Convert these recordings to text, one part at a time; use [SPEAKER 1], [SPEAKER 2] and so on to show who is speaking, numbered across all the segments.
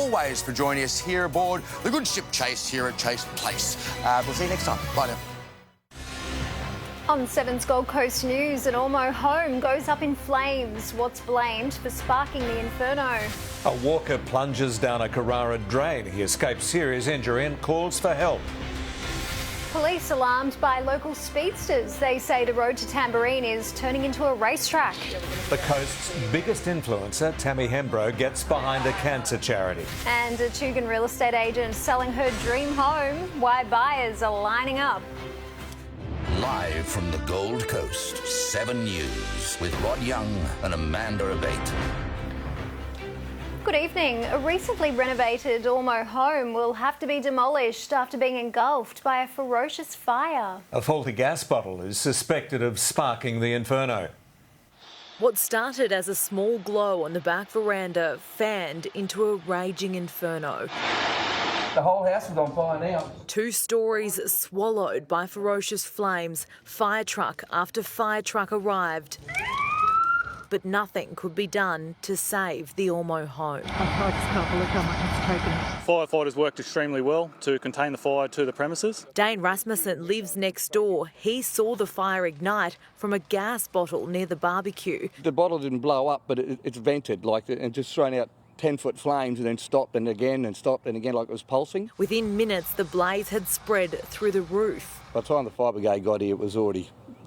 [SPEAKER 1] always, for joining us here aboard the good ship Chase here at Chase Place. We'll see you next time. Bye now.
[SPEAKER 2] On 7's Gold Coast News, an Ormeau home goes up in flames. What's blamed for sparking the inferno?
[SPEAKER 3] A walker plunges down a Carrara drain. He escapes serious injury and calls for help.
[SPEAKER 2] Police alarmed by local speedsters. They say the road to Tamborine is turning into a racetrack.
[SPEAKER 3] The coast's biggest influencer, Tammy Hembrow, gets behind a cancer charity.
[SPEAKER 2] And a Tugun real estate agent selling her dream home. Why buyers are lining up.
[SPEAKER 4] Live from the Gold Coast, 7 News with Rod Young and Amanda Abate.
[SPEAKER 2] Good evening. A recently renovated Ormeau home will have to be demolished after being engulfed by a ferocious fire.
[SPEAKER 3] A faulty gas bottle is suspected of sparking the inferno.
[SPEAKER 5] What started as a small glow on the back veranda fanned into a raging inferno.
[SPEAKER 6] The whole house is on fire now.
[SPEAKER 5] 2 stories swallowed by ferocious flames. Fire truck after fire truck arrived. But nothing could be done to save the Ormeau home.
[SPEAKER 7] I just can't believe how much it's taken.
[SPEAKER 8] Firefighters worked extremely well to contain the fire to the premises.
[SPEAKER 5] Dane Rasmussen lives next door. He saw the fire ignite from a gas bottle near the barbecue.
[SPEAKER 9] The bottle didn't blow up, but it's vented and just thrown out 10-foot flames and then stopped and again like it was pulsing.
[SPEAKER 5] Within minutes, the blaze had spread through the roof.
[SPEAKER 9] By the time the fire brigade got here,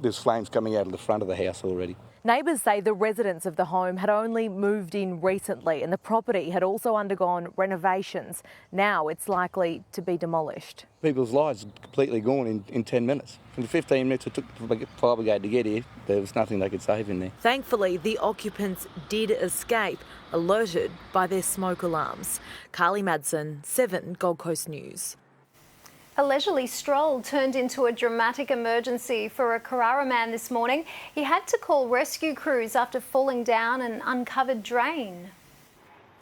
[SPEAKER 9] there's flames coming out of the front of the house already.
[SPEAKER 5] Neighbours say the residents of the home had only moved in recently and the property had also undergone renovations. Now it's likely to be demolished.
[SPEAKER 9] People's lives are completely gone in 10 minutes. In the 15 minutes it took the fire brigade to get here, there was nothing they could save in there.
[SPEAKER 5] Thankfully, the occupants did escape, alerted by their smoke alarms. Carly Madsen, 7 Gold Coast News.
[SPEAKER 2] A leisurely stroll turned into a dramatic emergency for a Carrara man this morning. He had to call rescue crews after falling down an uncovered drain.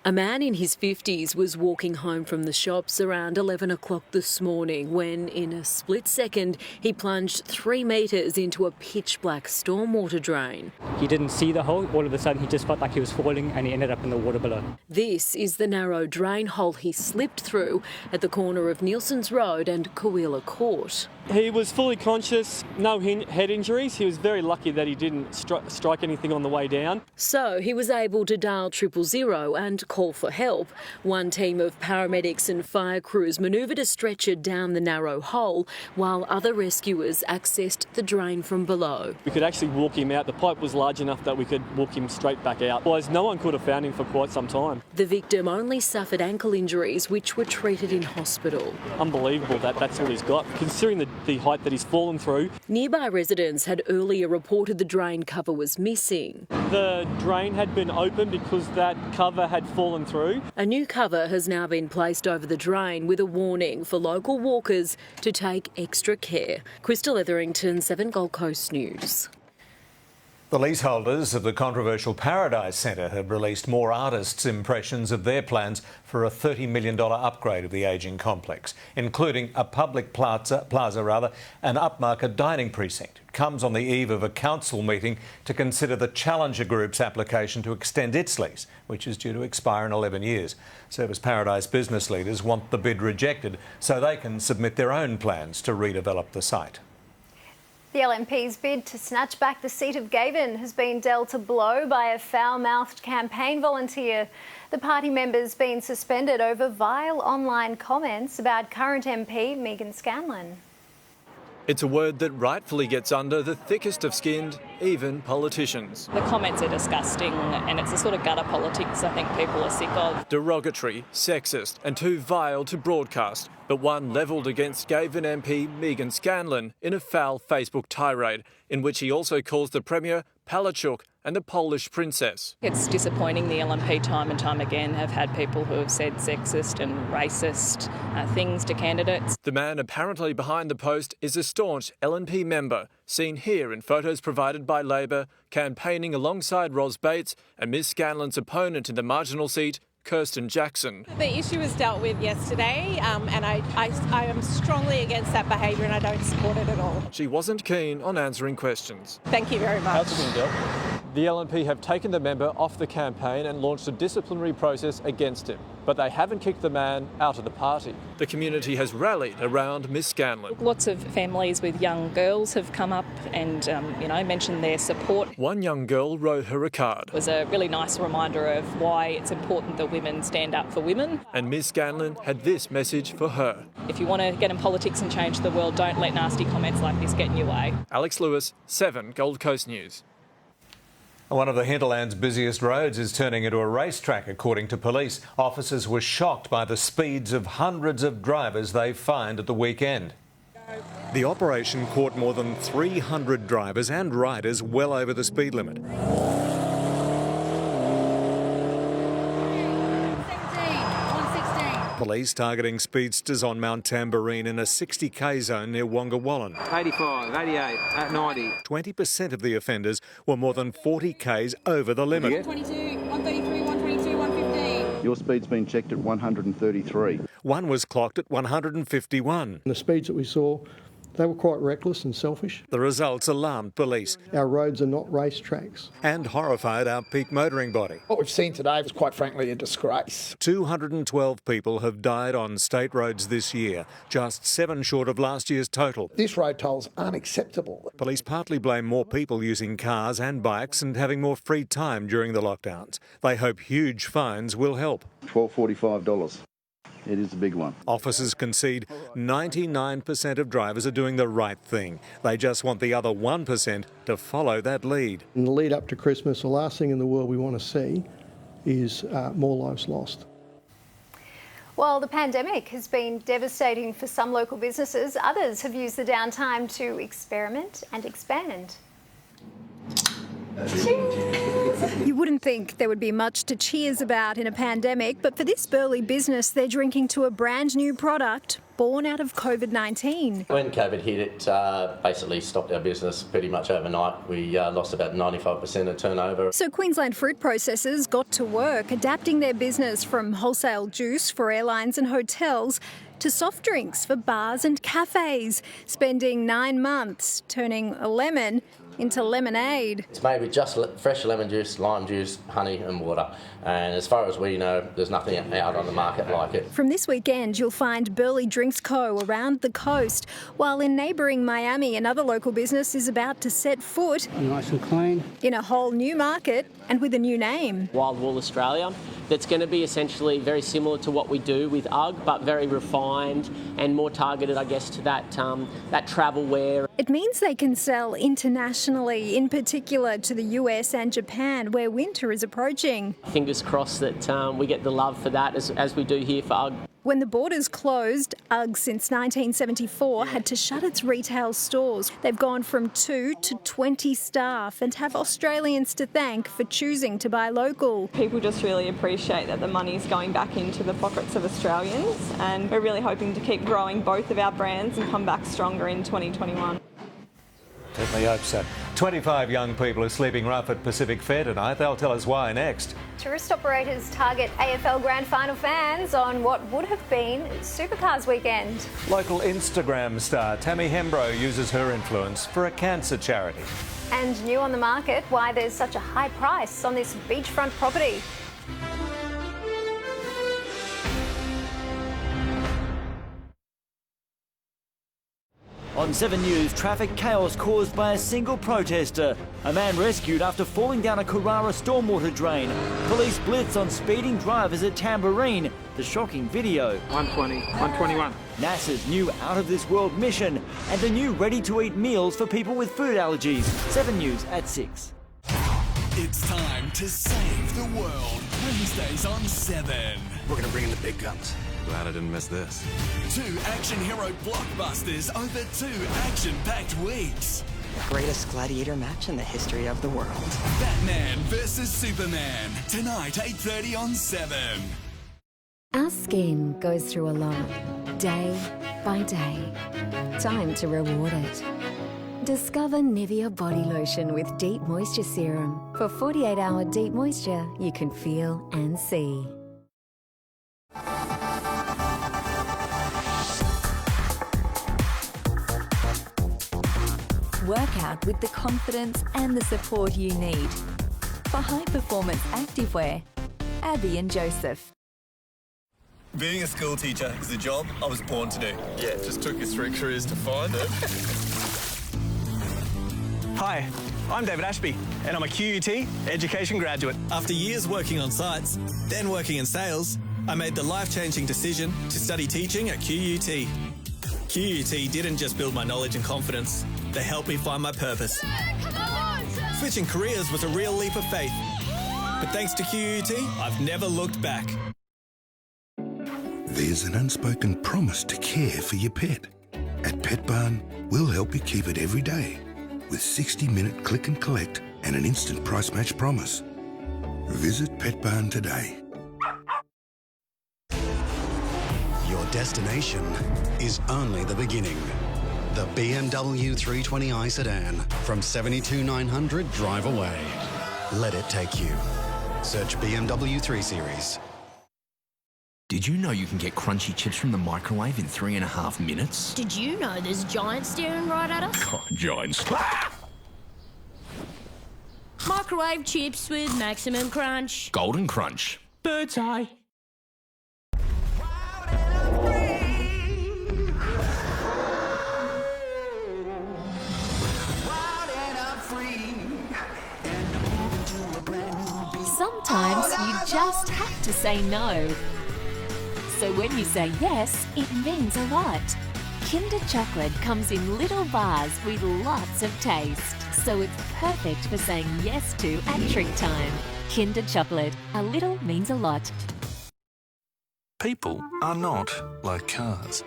[SPEAKER 10] A man in his 50s was walking home from the shops around 11 o'clock this morning when, in a split second, he plunged 3 metres into a pitch-black stormwater drain.
[SPEAKER 11] He didn't see the hole. All of a sudden, he just felt like he was falling and he ended up in the water below.
[SPEAKER 10] This is the narrow drain hole he slipped through at the corner of Nielsen's Road and Kooila Court.
[SPEAKER 12] He was fully conscious, no head injuries. He was very lucky that he didn't strike anything on the way down.
[SPEAKER 10] So he was able to dial 000 and call for help. One team of paramedics and fire crews manoeuvred a stretcher down the narrow hole while other rescuers accessed the drain from below.
[SPEAKER 12] We could actually walk him out. The pipe was large enough that we could walk him straight back out. Otherwise, no one could have found him for quite some time.
[SPEAKER 10] The victim only suffered ankle injuries which were treated in hospital.
[SPEAKER 12] Unbelievable that that's all he's got, considering the height that he's fallen through.
[SPEAKER 10] Nearby residents had earlier reported the drain cover was missing.
[SPEAKER 12] The drain had been open because that cover had fallen through.
[SPEAKER 10] A new cover has now been placed over the drain with a warning for local walkers to take extra care. Crystal Etherington, 7 Gold Coast News.
[SPEAKER 3] The leaseholders of the controversial Paradise Centre have released more artists' impressions of their plans for a $30 million upgrade of the ageing complex, including a public plaza, an upmarket dining precinct. It comes on the eve of a council meeting to consider the Challenger Group's application to extend its lease, which is due to expire in 11 years. Service Paradise business leaders want the bid rejected so they can submit their own plans to redevelop the site.
[SPEAKER 2] The LNP's bid to snatch back the seat of Gavin has been dealt a blow by a foul-mouthed campaign volunteer. The party member's been suspended over vile online comments about current MP Megan Scanlon.
[SPEAKER 13] It's a word that rightfully gets under the thickest of skinned, even politicians.
[SPEAKER 14] The comments are disgusting and it's the sort of gutter politics I think people are sick of.
[SPEAKER 13] Derogatory, sexist and too vile to broadcast, but one levelled against Gavin MP Megan Scanlon in a foul Facebook tirade, in which he also calls the Premier Palachuk and a Polish princess.
[SPEAKER 14] It's disappointing the LNP time and time again have had people who have said sexist and racist things to candidates.
[SPEAKER 13] The man apparently behind the post is a staunch LNP member, seen here in photos provided by Labor, campaigning alongside Ros Bates and Ms Scanlon's opponent in the marginal seat, Kirsten Jackson.
[SPEAKER 15] The issue was dealt with yesterday and I am strongly against that behaviour and I don't support it at all.
[SPEAKER 13] She wasn't keen on answering questions.
[SPEAKER 15] Thank you very much.
[SPEAKER 12] How's it been dealt? The LNP have taken the member off the campaign and launched a disciplinary process against him.
[SPEAKER 13] but they haven't kicked the man out of the party. The community has rallied around Miss Scanlon.
[SPEAKER 14] Lots of families with young girls have come up and, mentioned their support.
[SPEAKER 13] One young girl wrote her a card.
[SPEAKER 14] It was a really nice reminder of why it's important that women stand up for women.
[SPEAKER 13] And Miss Scanlon had this message for her.
[SPEAKER 14] If you want to get in politics and change the world, don't let nasty comments like this get in your way.
[SPEAKER 13] Alex Lewis, 7 Gold Coast News.
[SPEAKER 3] One of the hinterland's busiest roads is turning into a racetrack, according to police. Officers were shocked by the speeds of hundreds of drivers they fined at the weekend. The operation caught more than 300 drivers and riders well over the speed limit. Police targeting speedsters on Mount Tamborine in a 60k zone near Wongawallan.
[SPEAKER 6] 85, 88, at 90.
[SPEAKER 3] 20% of the offenders were more than 40 k's over the limit.
[SPEAKER 16] 22, 133, 122, 115.
[SPEAKER 17] Your speed's been checked at 133.
[SPEAKER 3] One was clocked at 151.
[SPEAKER 18] The speeds that we saw, they were quite reckless and selfish.
[SPEAKER 3] The results alarmed police.
[SPEAKER 18] Our roads are not racetracks.
[SPEAKER 3] And horrified our peak motoring body.
[SPEAKER 19] What we've seen today was quite frankly a disgrace.
[SPEAKER 3] 212 people have died on state roads this year, just 7 short of last year's total.
[SPEAKER 19] This road toll's unacceptable.
[SPEAKER 3] Police partly blame more people using cars and bikes and having more free time during the lockdowns. They hope huge fines will help.
[SPEAKER 17] $1,245. It is a big one.
[SPEAKER 3] Officers concede 99% of drivers are doing the right thing. They just want the other 1% to follow that lead.
[SPEAKER 18] In the lead up to Christmas, the last thing in the world we want to see is more lives lost.
[SPEAKER 2] While the pandemic has been devastating for some local businesses, others have used the downtime to experiment and expand. You wouldn't think there would be much to cheers about in a pandemic, but for this Burleigh business, they're drinking to a brand new product born out of COVID-19.
[SPEAKER 20] When COVID hit, it basically stopped our business pretty much overnight. We lost about 95% of turnover.
[SPEAKER 2] So Queensland fruit processors got to work adapting their business from wholesale juice for airlines and hotels to soft drinks for bars and cafes, spending 9 months turning a lemon into lemonade.
[SPEAKER 20] It's made with just fresh lemon juice, lime juice, honey and water. And as far as we know, there's nothing out on the market like it.
[SPEAKER 2] From this weekend, you'll find Burleigh Drinks Co. around the coast, while in neighbouring Miami, another local business is about to set foot
[SPEAKER 21] nice and clean
[SPEAKER 2] in a whole new market and with a new name.
[SPEAKER 22] Wild Wool Australia. That's going to be essentially very similar to what we do with UGG, but very refined and more targeted, I guess, to that travel wear.
[SPEAKER 2] It means they can sell internationally, in particular to the US and Japan, where winter is approaching.
[SPEAKER 22] Fingers crossed that we get the love for that as we do here for UGG.
[SPEAKER 2] When the borders closed, UGG since 1974 had to shut its retail stores. They've gone from 2 to 20 staff and have Australians to thank for choosing to buy local.
[SPEAKER 23] People just really appreciate that the money's going back into the pockets of Australians, and we're really hoping to keep growing both of our brands and come back stronger in 2021.
[SPEAKER 3] Certainly hope so. 25 young people are sleeping rough at Pacific Fair tonight. They'll tell us why next.
[SPEAKER 2] Tourist operators target AFL Grand Final fans on what would have been Supercars weekend.
[SPEAKER 3] Local Instagram star Tammy Hembrow uses her influence for a cancer charity.
[SPEAKER 2] And new on the market, why there's such a high price on this beachfront property.
[SPEAKER 24] On 7 News, traffic chaos caused by a single protester. A man rescued after falling down a Carrara stormwater drain. Police blitz on speeding drivers at Tamborine. The shocking video.
[SPEAKER 6] 120, 121.
[SPEAKER 24] NASA's new out-of-this-world mission and the new ready-to-eat meals for people with food allergies. 7 News at 6.
[SPEAKER 25] It's time to save the world. Wednesdays on 7.
[SPEAKER 26] We're going to bring in the big guns. Glad I didn't miss this.
[SPEAKER 25] 2 action hero blockbusters over 2 action-packed weeks.
[SPEAKER 27] The greatest gladiator match in the history of the world.
[SPEAKER 25] Batman vs Superman. Tonight, 8:30 on 7.
[SPEAKER 28] Our skin goes through a lot, day by day. Time to reward it. Discover Nivea Body Lotion with Deep Moisture Serum. For 48-hour deep moisture you can feel and see.
[SPEAKER 29] Work out with the confidence and the support you need. For high-performance activewear, Abby and Joseph.
[SPEAKER 26] Being a school teacher is a job I was born to do. Yeah, it just took us 3 careers to find it.
[SPEAKER 1] Hi, I'm David Ashby, and I'm a QUT education graduate.
[SPEAKER 26] After years working on sites, then working in sales, I made the life-changing decision to study teaching at QUT. QUT didn't just build my knowledge and confidence, they helped me find my purpose. Switching careers was a real leap of faith. But thanks to QUT, I've never looked back.
[SPEAKER 4] There's an unspoken promise to care for your pet. At Pet Barn, we'll help you keep it every day with 60-minute click and collect and an instant price match promise. Visit Pet Barn today.
[SPEAKER 26] Your destination is only the beginning. The BMW 320i sedan from 72,900 drive away. Let it take you. Search BMW 3 Series.
[SPEAKER 5] Did you know you can get crunchy chips from the microwave in 3.5 minutes?
[SPEAKER 7] Did you know there's giants staring right at us?
[SPEAKER 5] Oh, giants.
[SPEAKER 7] Microwave chips with maximum crunch.
[SPEAKER 5] Golden Crunch.
[SPEAKER 7] Bird's eye.
[SPEAKER 29] Sometimes you just have to say no. So when you say yes, it means a lot. Kinder Chocolate comes in little bars with lots of taste, so it's perfect for saying yes to at treat time. Kinder Chocolate, a little means a lot.
[SPEAKER 26] People are not like cars.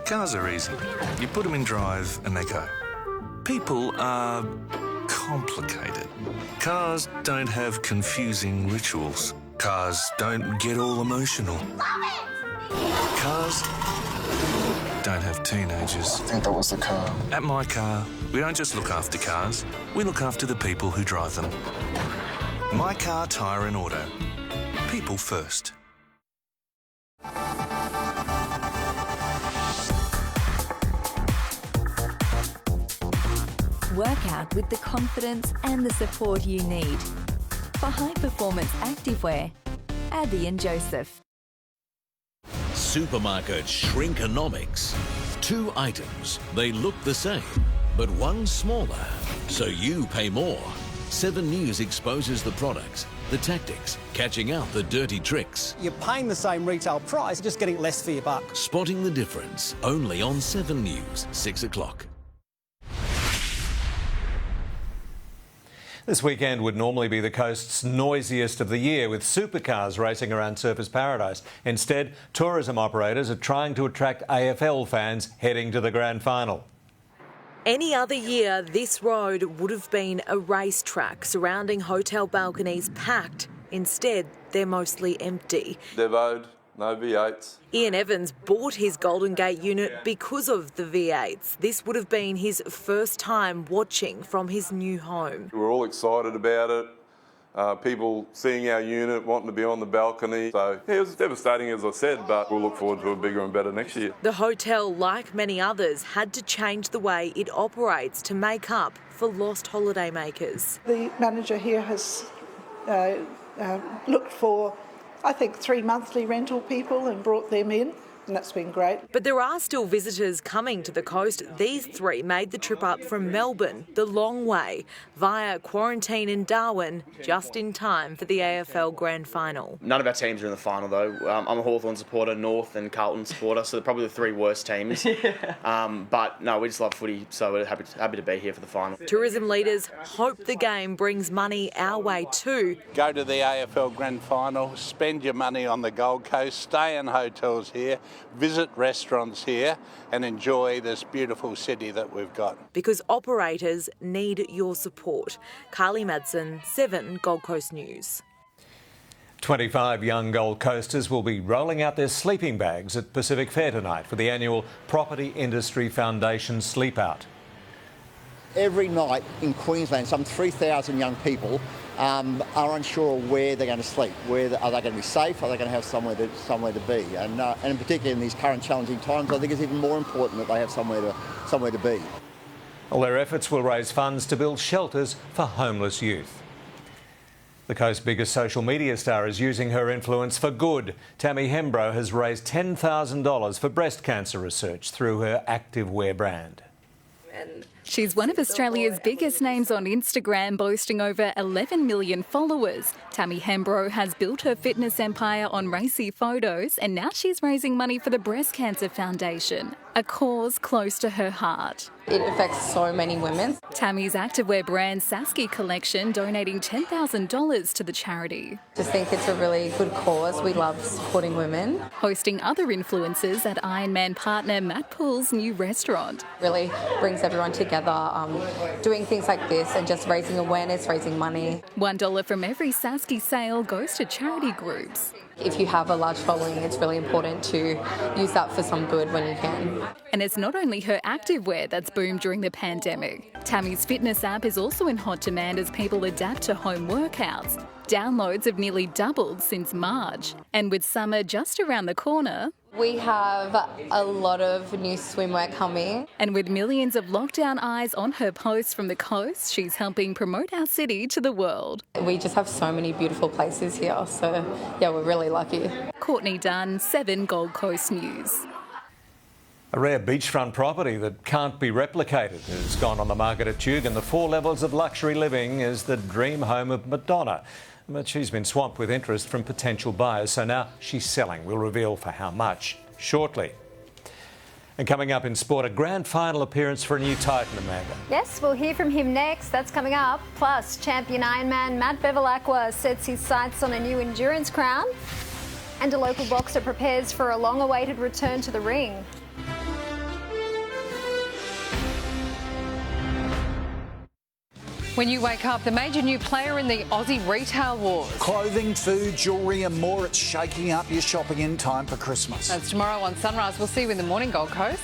[SPEAKER 26] Cars are easy. You put them in drive and they go. People are complicated. Cars don't have confusing rituals. Cars don't get all emotional. Cars don't have teenagers. I think that was the car. At My Car, we don't just look after cars, we look after the people who drive them. My Car Tyre and Auto. People first.
[SPEAKER 29] Work out with the confidence and the support you need. For high-performance activewear, Abby and Joseph.
[SPEAKER 8] Supermarket Shrinkonomics. 2 items. They look the same, but one smaller, so you pay more. 7 News exposes the products, the tactics, catching out the dirty tricks.
[SPEAKER 9] You're paying the same retail price, just getting less for your buck.
[SPEAKER 8] Spotting the difference, only on 7 News, 6 o'clock.
[SPEAKER 3] This weekend would normally be the coast's noisiest of the year, with supercars racing around Surfers Paradise. Instead, tourism operators are trying to attract AFL fans heading to the grand final.
[SPEAKER 10] Any other year, this road would have been a racetrack surrounding hotel balconies packed. Instead, they're mostly empty.
[SPEAKER 11] Devoed, no V8s.
[SPEAKER 10] Ian Evans bought his Golden Gate unit because of the V8s. This would have been his first time watching from his new home.
[SPEAKER 11] We're all excited about it. People seeing our unit, wanting to be on the balcony. So, yeah, it was devastating, as I said, but we'll look forward to a bigger and better next year.
[SPEAKER 10] The hotel, like many others, had to change the way it operates to make up for lost holidaymakers.
[SPEAKER 21] The manager here has looked for, I think, 3 monthly rental people and brought them in, and that's been great.
[SPEAKER 10] But there are still visitors coming to the coast. These 3 made the trip up from Melbourne, the long way, via quarantine in Darwin, just in time for the AFL Grand Final.
[SPEAKER 30] None of our teams are in the final, though. I'm a Hawthorn supporter, North and Carlton supporter, so they're probably the 3 worst teams. But no, we just love footy, so we're happy to be here for the final.
[SPEAKER 10] Tourism leaders hope the game brings money our way too.
[SPEAKER 31] Go to the AFL Grand Final, spend your money on the Gold Coast, stay in hotels here, visit restaurants here and enjoy this beautiful city that we've got.
[SPEAKER 10] Because operators need your support. Carly Madsen, 7 Gold Coast News.
[SPEAKER 3] 25 young Gold Coasters will be rolling out their sleeping bags at Pacific Fair tonight for the annual Property Industry Foundation Sleep Out.
[SPEAKER 32] Every night in Queensland, some 3,000 young people are unsure where they're going to sleep. Are they going to be safe? Are they going to have somewhere to be? And in particular in these current challenging times, I think it's even more important that they have somewhere to be.
[SPEAKER 3] All their efforts will raise funds to build shelters for homeless youth. The coast's biggest social media star is using her influence for good. Tammy Hembrow has raised $10,000 for breast cancer research through her activewear brand.
[SPEAKER 2] She's one of Australia's biggest names on Instagram, boasting over 11 million followers. Tammy Hembrow has built her fitness empire on racy photos, and now she's raising money for the Breast Cancer Foundation, a cause close to her heart.
[SPEAKER 12] It affects so many women.
[SPEAKER 2] Tammy's activewear brand Sasky Collection donating $10,000 to the charity.
[SPEAKER 12] Just think it's a really good cause. We love supporting women.
[SPEAKER 2] Hosting other influencers at Ironman partner Matt Poole's new restaurant.
[SPEAKER 12] Really brings everyone together, doing things like this and just raising awareness, raising money.
[SPEAKER 2] $1 from every Sasky sale goes to charity groups.
[SPEAKER 12] If you have a large following, it's really important to use that for some good when you can.
[SPEAKER 2] And it's not only her activewear that's boomed during the pandemic. Tammy's fitness app is also in hot demand as people adapt to home workouts. Downloads have nearly doubled since March. And with summer just around the corner,
[SPEAKER 12] we have a lot of new swimwear coming.
[SPEAKER 2] And with millions of lockdown eyes on her posts from the coast, she's helping promote our city to the world.
[SPEAKER 12] We just have so many beautiful places here, so yeah, we're really lucky.
[SPEAKER 2] Courtney Dunn, 7 Gold Coast News.
[SPEAKER 3] A rare beachfront property that can't be replicated has gone on the market at Tug, and the 4 levels of luxury living is the dream home of Madonna. But she's been swamped with interest from potential buyers, so now she's selling. We'll reveal for how much shortly. And coming up in sport, a grand final appearance for a new Titan, Amanda.
[SPEAKER 13] Yes, we'll hear from him next. That's coming up. Plus, champion Ironman Matt Bevilacqua sets his sights on a new endurance crown. And a local boxer prepares for a long-awaited return to the ring.
[SPEAKER 14] When you wake up, the major new player in the Aussie retail wars.
[SPEAKER 15] Clothing, food, jewellery and more. It's shaking up your shopping in time for Christmas.
[SPEAKER 14] That's tomorrow on Sunrise. We'll see you in the morning, Gold Coast.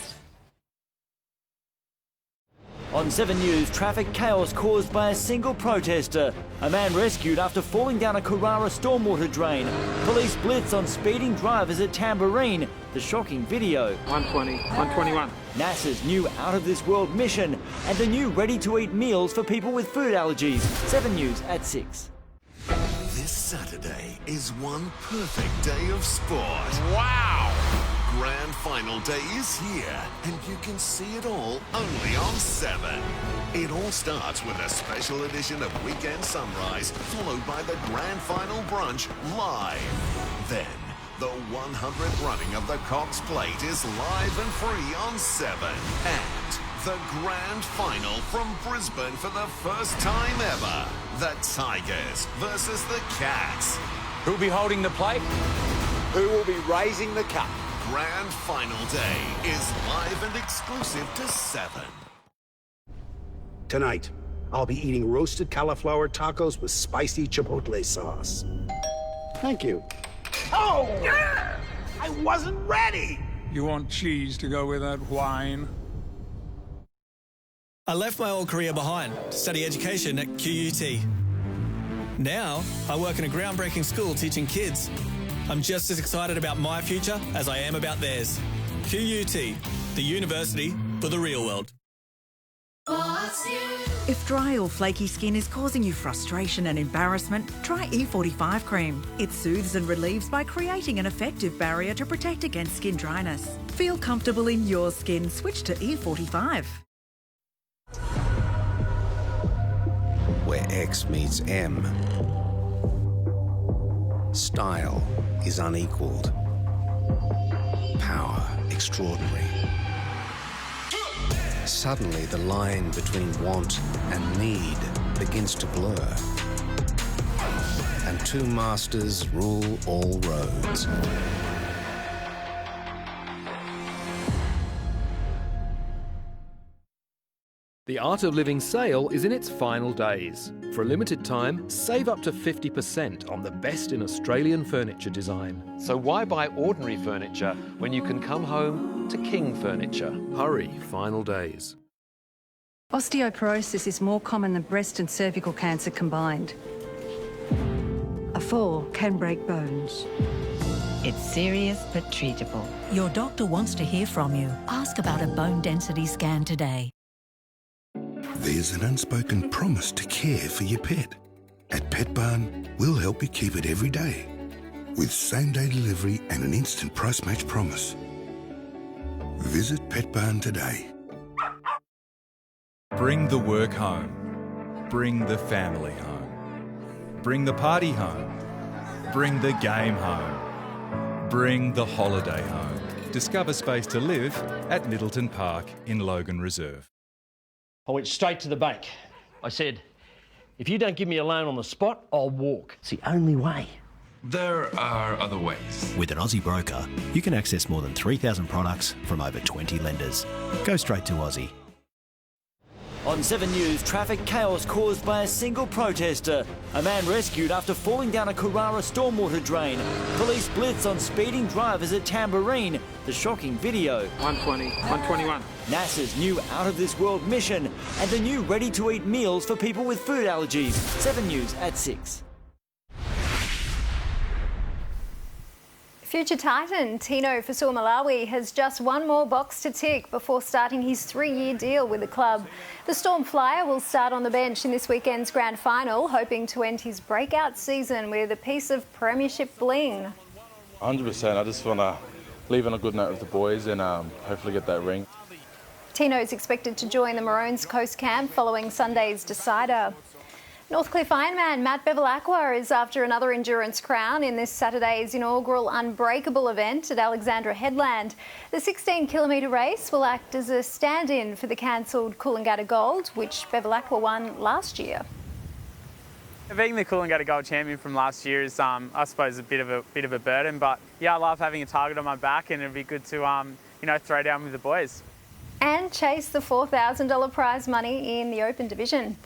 [SPEAKER 24] On 7 News, traffic chaos caused by a single protester. A man rescued after falling down a Carrara stormwater drain. Police blitz on speeding drivers at Tamborine. The shocking video.
[SPEAKER 6] 120, 121.
[SPEAKER 24] NASA's new out-of-this-world mission and the new ready-to-eat meals for people with food allergies. 7 News at 6.
[SPEAKER 25] This Saturday is one perfect day of sport. Wow! Grand final day is here, and you can see it all only on 7. It all starts with a special edition of Weekend Sunrise, followed by the grand final brunch live. Then, the 100th running of the Cox Plate is live and free on 7. And the grand final from Brisbane for the first time ever. The Tigers versus the Cats.
[SPEAKER 16] Who'll be holding the plate?
[SPEAKER 15] Who will be raising the cup?
[SPEAKER 25] Grand final day is live and exclusive to 7.
[SPEAKER 17] Tonight, I'll be eating roasted cauliflower tacos with spicy chipotle sauce. Thank you.
[SPEAKER 31] Oh! I wasn't ready!
[SPEAKER 18] You want cheese to go with that wine?
[SPEAKER 19] I left my old career behind to study education at QUT. Now, I work in a groundbreaking school teaching kids. I'm just as excited about my future as I am about theirs. QUT, the university for the real world.
[SPEAKER 20] If dry or flaky skin is causing you frustration and embarrassment, try E45 cream. It soothes and relieves by creating an effective barrier to protect against skin dryness. Feel comfortable in your skin. Switch to E45.
[SPEAKER 22] Where X meets M, style is unequalled, power extraordinary. Suddenly the line between want and need begins to blur, and 2 masters rule all roads.
[SPEAKER 23] The Art of Living sale is in its final days. For a limited time, save up to 50% on the best in Australian furniture design. So why buy ordinary furniture when you can come home to King Furniture? Hurry, final days.
[SPEAKER 33] Osteoporosis is more common than breast and cervical cancer combined. A fall can break bones.
[SPEAKER 34] It's serious but treatable.
[SPEAKER 35] Your doctor wants to hear from you. Ask about a bone density scan today.
[SPEAKER 4] There's an unspoken promise to care for your pet. At Pet Barn, we'll help you keep it every day with same-day delivery and an instant price match promise. Visit Pet Barn today.
[SPEAKER 1] Bring the work home. Bring the family home. Bring the party home. Bring the game home. Bring the holiday home. Discover space to live at Middleton Park in Logan Reserve.
[SPEAKER 5] I went straight to the bank. I said, if you don't give me a loan on the spot, I'll walk. It's the only way.
[SPEAKER 7] There are other ways.
[SPEAKER 8] With an Aussie broker, you can access more than 3,000 products from over 20 lenders. Go straight to Aussie.
[SPEAKER 24] On 7 News, traffic chaos caused by a single protester. A man rescued after falling down a Carrara stormwater drain. Police blitz on speeding drivers at Tamborine. The shocking video.
[SPEAKER 6] 120, 121.
[SPEAKER 24] NASA's new out-of-this-world mission and the new ready-to-eat meals for people with food allergies. 7 News at 6.
[SPEAKER 13] Future Titan Tino Fasua-Malawi has just one more box to tick before starting his 3-year deal with the club. The Storm Flyer will start on the bench in this weekend's grand final, hoping to end his breakout season with a piece of premiership bling.
[SPEAKER 9] 100%. I just want to leave on a good note with the boys and hopefully get that ring.
[SPEAKER 13] Tino is expected to join the Maroons Coast Camp following Sunday's decider. Northcliffe Ironman Matt Bevilacqua is after another endurance crown in this Saturday's inaugural Unbreakable event at Alexandra Headland. The 16-kilometre race will act as a stand-in for the cancelled Coolangatta Gold, which Bevilacqua won last year.
[SPEAKER 10] Being the Coolangatta Gold champion from last year is, I suppose, a bit of a burden. But yeah, I love having a target on my back, and it'd be good to, throw down with the boys. And chase the $4,000 prize money in the Open division.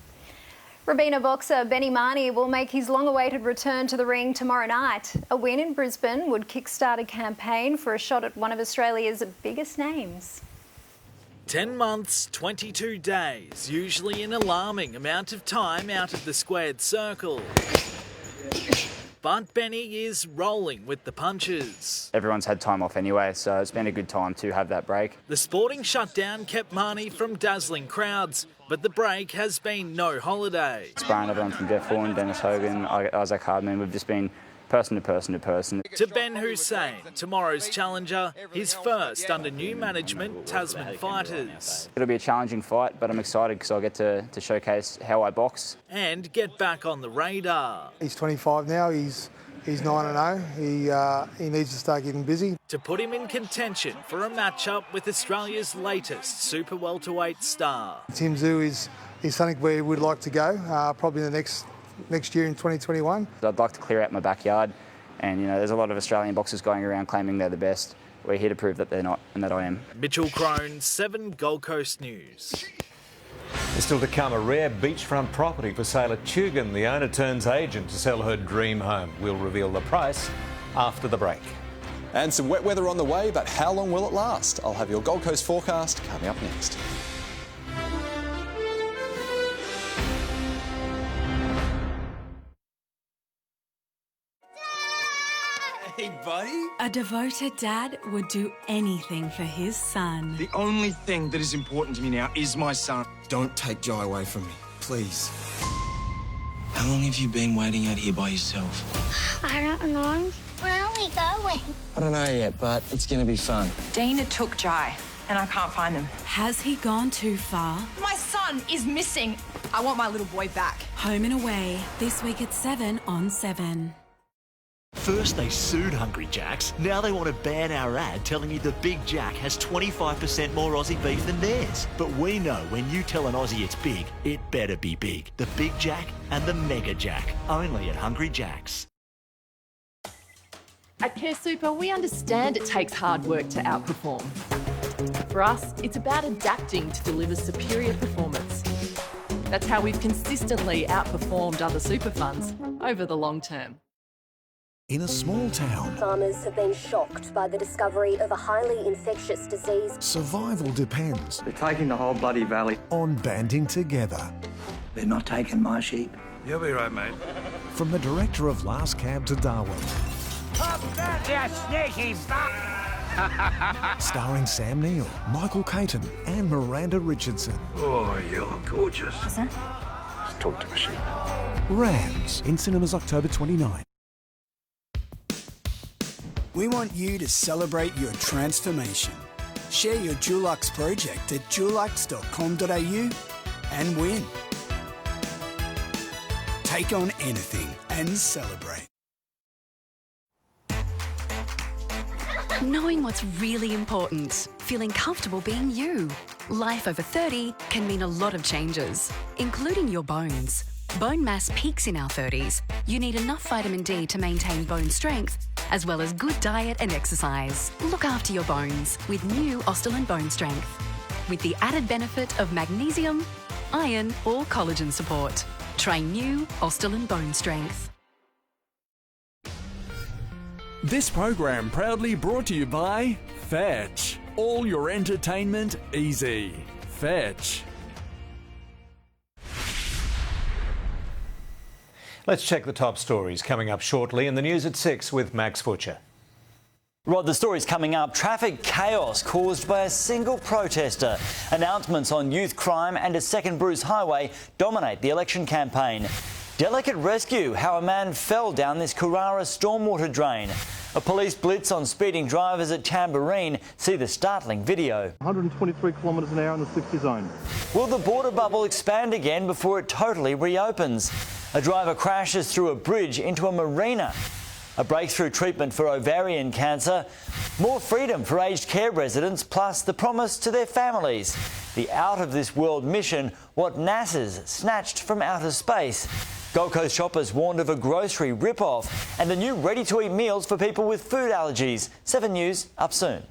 [SPEAKER 10] Robina boxer Benny Marnie will make his long-awaited return to the ring tomorrow night. A win in Brisbane would kickstart a campaign for a shot at one of Australia's biggest names.
[SPEAKER 11] 10 months, 22 days, usually an alarming amount of time out of the squared circle. But Benny is rolling with the punches.
[SPEAKER 12] Everyone's had time off anyway, so it's been a good time to have that break.
[SPEAKER 11] The sporting shutdown kept Marnie from dazzling crowds, but the break has been no holiday.
[SPEAKER 12] Sparring everyone from Jeff Vaughan, Dennis Hogan, Isaac Hardman, we've just been person to person to person.
[SPEAKER 11] To Ben Hussein, tomorrow's challenger, his first under new management Tasman Fighters.
[SPEAKER 12] It'll be a challenging fight, but I'm excited because I'll get to showcase how I box.
[SPEAKER 11] And get back on the radar.
[SPEAKER 21] He's 25 now, he's 9-0. He needs to start getting busy.
[SPEAKER 11] To put him in contention for a matchup with Australia's latest super welterweight star.
[SPEAKER 21] Tim Tszyu is something where we'd like to go, probably in the next year in 2021.
[SPEAKER 12] I'd like to clear out my backyard, and there's a lot of Australian boxers going around claiming they're the best. We're here to prove that they're not and that I am.
[SPEAKER 11] Mitchell Crone, 7 Gold Coast News.
[SPEAKER 3] There's still to come a rare beachfront property for sale at Tugun. The owner turns agent to sell her dream home. We'll reveal the price after the break.
[SPEAKER 26] And some wet weather on the way, but how long will it last? I'll have your Gold Coast forecast coming up next.
[SPEAKER 27] Hey, buddy.
[SPEAKER 28] A devoted dad would do anything for his son.
[SPEAKER 27] The only thing that is important to me now is my son. Don't take Jai away from me, please. How long have you been waiting out here by yourself?
[SPEAKER 29] I don't know. Where are we going?
[SPEAKER 27] I don't know yet, but it's going to be fun.
[SPEAKER 29] Dina took Jai, and I can't find him.
[SPEAKER 28] Has he gone too far?
[SPEAKER 29] My son is missing. I want my little boy back.
[SPEAKER 28] Home and Away, this week at 7 on 7.
[SPEAKER 30] First they sued Hungry Jack's, now they want to ban our ad telling you the Big Jack has 25% more Aussie beef than theirs. But we know when you tell an Aussie it's big, it better be big. The Big Jack and the Mega Jack, only at Hungry Jack's.
[SPEAKER 32] At Care Super, we understand it takes hard work to outperform. For us, it's about adapting to deliver superior performance. That's how we've consistently outperformed other super funds over the long term.
[SPEAKER 36] In a small town,
[SPEAKER 37] farmers have been shocked by the discovery of a highly infectious disease.
[SPEAKER 36] Survival depends.
[SPEAKER 38] They're taking the whole bloody valley.
[SPEAKER 36] On banding together.
[SPEAKER 38] They're not taking my sheep.
[SPEAKER 36] You'll be right, mate. From the director of Last Cab to Darwin.
[SPEAKER 39] Pop that, you sneaky fuck!
[SPEAKER 36] Starring Sam Neill, Michael Caton and Miranda Richardson.
[SPEAKER 38] Oh, you're gorgeous.
[SPEAKER 37] What's that?
[SPEAKER 38] Let's talk to the sheep.
[SPEAKER 36] Rams, in cinemas October 29.
[SPEAKER 1] We want you to celebrate your transformation. Share your Dulux project at dulux.com.au and win. Take on anything and celebrate.
[SPEAKER 28] Knowing what's really important, feeling comfortable being you. Life over 30 can mean a lot of changes, including your bones. Bone mass peaks in our 30s. You need enough vitamin D to maintain bone strength, as well as good diet and exercise. Look after your bones with new Ostalin Bone Strength, with the added benefit of magnesium, iron or collagen support. Try new Ostalin Bone Strength.
[SPEAKER 2] This program proudly brought to you by Fetch. All your entertainment easy. Fetch.
[SPEAKER 3] Let's check the top stories coming up shortly in the news at 6 with Max Butcher.
[SPEAKER 24] Rod, the story's coming up. Traffic chaos caused by a single protester. Announcements on youth crime and a second Bruce highway dominate the election campaign. Delicate rescue, how a man fell down this Carrara stormwater drain. A police blitz on speeding drivers at Tamborine. See the startling video.
[SPEAKER 9] 123 kilometres an hour in the 60 zone.
[SPEAKER 24] Will the border bubble expand again before it totally reopens? A driver crashes through a bridge into a marina. A breakthrough treatment for ovarian cancer. More freedom for aged care residents, plus the promise to their families. The out-of-this-world mission, what NASA's snatched from outer space. Gold Coast shoppers warned of a grocery rip-off, and the new ready-to-eat meals for people with food allergies. 7 News, up soon.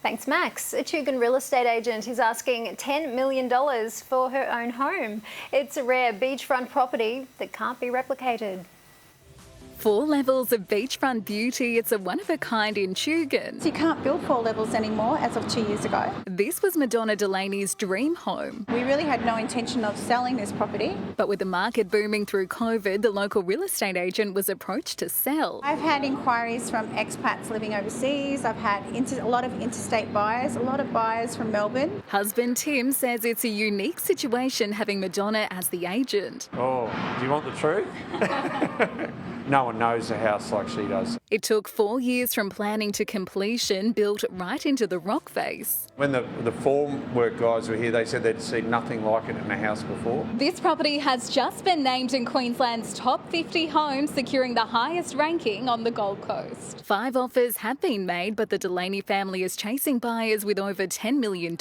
[SPEAKER 13] Thanks, Max. A Tugun real estate agent is asking $10 million for her own home. It's a rare beachfront property that can't be replicated.
[SPEAKER 4] 4 levels of beachfront beauty. It's a one-of-a-kind in Tugun.
[SPEAKER 5] You can't build 4 levels anymore as of 2 years ago.
[SPEAKER 4] This was Madonna Delaney's dream home.
[SPEAKER 5] We really had no intention of selling this property.
[SPEAKER 4] But with the market booming through COVID, the local real estate agent was approached to sell.
[SPEAKER 5] I've had inquiries from expats living overseas. I've had a lot of interstate buyers, a lot of buyers from Melbourne.
[SPEAKER 4] Husband Tim says it's a unique situation having Madonna as the agent.
[SPEAKER 7] Oh, do you want the truth? No one knows a house like she does.
[SPEAKER 4] It took 4 years from planning to completion, built right into the rock face.
[SPEAKER 7] When the formwork guys were here, they said they'd seen nothing like it in a house before.
[SPEAKER 4] This property has just been named in Queensland's top 50 homes, securing the highest ranking on the Gold Coast. 5 offers have been made, but the Delaney family is chasing buyers with over $10 million.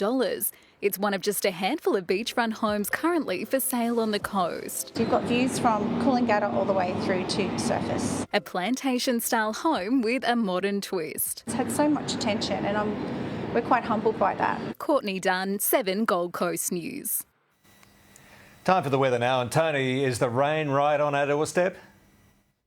[SPEAKER 4] It's one of just a handful of beachfront homes currently for sale on the coast.
[SPEAKER 5] You've got views from Coolangatta all the way through to surface.
[SPEAKER 4] A plantation-style home with a modern twist.
[SPEAKER 5] It's had so much attention and we're quite humbled by that.
[SPEAKER 4] Courtney Dunn, 7 Gold Coast News.
[SPEAKER 3] Time for the weather now. And Tony, is the rain right on our doorstep?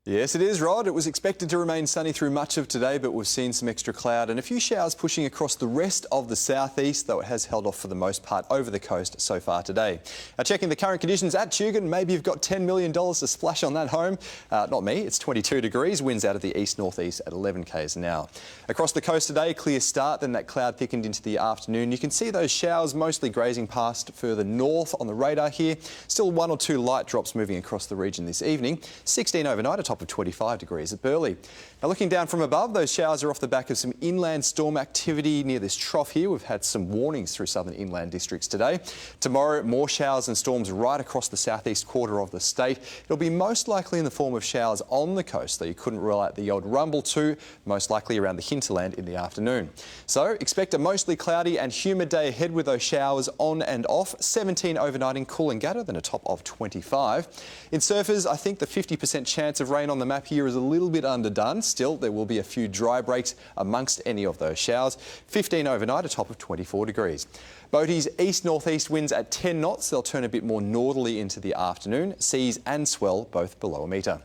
[SPEAKER 26] Yes, it is, Rod. It was expected to remain sunny through much of today, but we've seen some extra cloud and a few showers pushing across the rest of the southeast, though it has held off for the most part over the coast so far today. Now, checking the current conditions at Tugun, maybe you've got $10 million to splash on that home. Not me, it's 22 degrees, winds out of the east-northeast at 11 k's an hour. Across the coast today, clear start, then that cloud thickened into the afternoon. You can see those showers mostly grazing past further north on the radar here. Still 1 or 2 light drops moving across the region this evening. 16 overnight, a top of 25 degrees at Burleigh. Now, looking down from above, those showers are off the back of some inland storm activity near this trough here. We've had some warnings through southern inland districts today. Tomorrow, more showers and storms right across the southeast quarter of the state. It'll be most likely in the form of showers on the coast, though you couldn't rule out the odd rumble too, most likely around the hinterland in the afternoon. So expect a mostly cloudy and humid day ahead with those showers on and off. 17 overnight in Coolangatta, then a top of 25. In surfers, I think the 50% chance of rain on the map here is a little bit underdone. Still, there will be a few dry breaks amongst any of those showers. 15 overnight, a top of 24 degrees. Boaties, east-northeast winds at 10 knots. They'll turn a bit more northerly into the afternoon. Seas and swell both below a metre.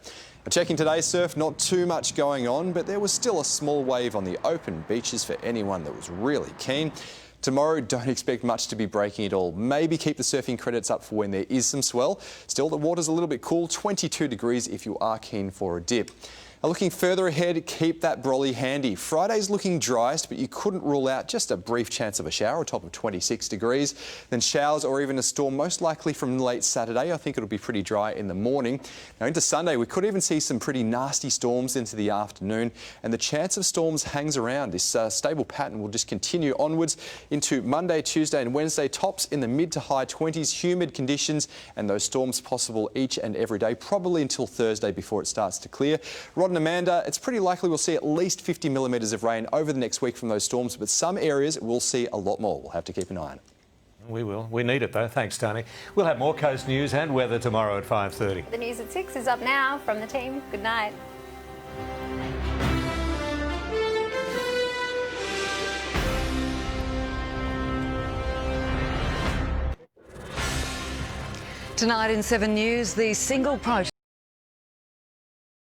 [SPEAKER 26] Checking today's surf, not too much going on, but there was still a small wave on the open beaches for anyone that was really keen. Tomorrow, don't expect much to be breaking at all. Maybe keep the surfing credits up for when there is some swell. Still, the water's a little bit cool, 22 degrees if you are keen for a dip. Now, looking further ahead, keep that brolly handy. Friday's looking driest, but you couldn't rule out just a brief chance of a shower, a top of 26 degrees. Then showers or even a storm, most likely from late Saturday. I think it'll be pretty dry in the morning. Now, into Sunday, we could even see some pretty nasty storms into the afternoon, and the chance of storms hangs around. This stable pattern will just continue onwards into Monday, Tuesday and Wednesday. Tops in the mid to high 20s, humid conditions, and those storms possible each and every day, probably until Thursday before it starts to clear. Rod and Amanda, it's pretty likely we'll see at least 50 millimetres of rain over the next week from those storms, but some areas will see a lot more. We'll have to keep an eye on it.
[SPEAKER 3] We will. We need it though. Thanks, Tony. We'll have more coast news and weather tomorrow at 5:30.
[SPEAKER 13] The news at 6 is up now from the team. Good night.
[SPEAKER 6] Tonight in 7 News, the single protest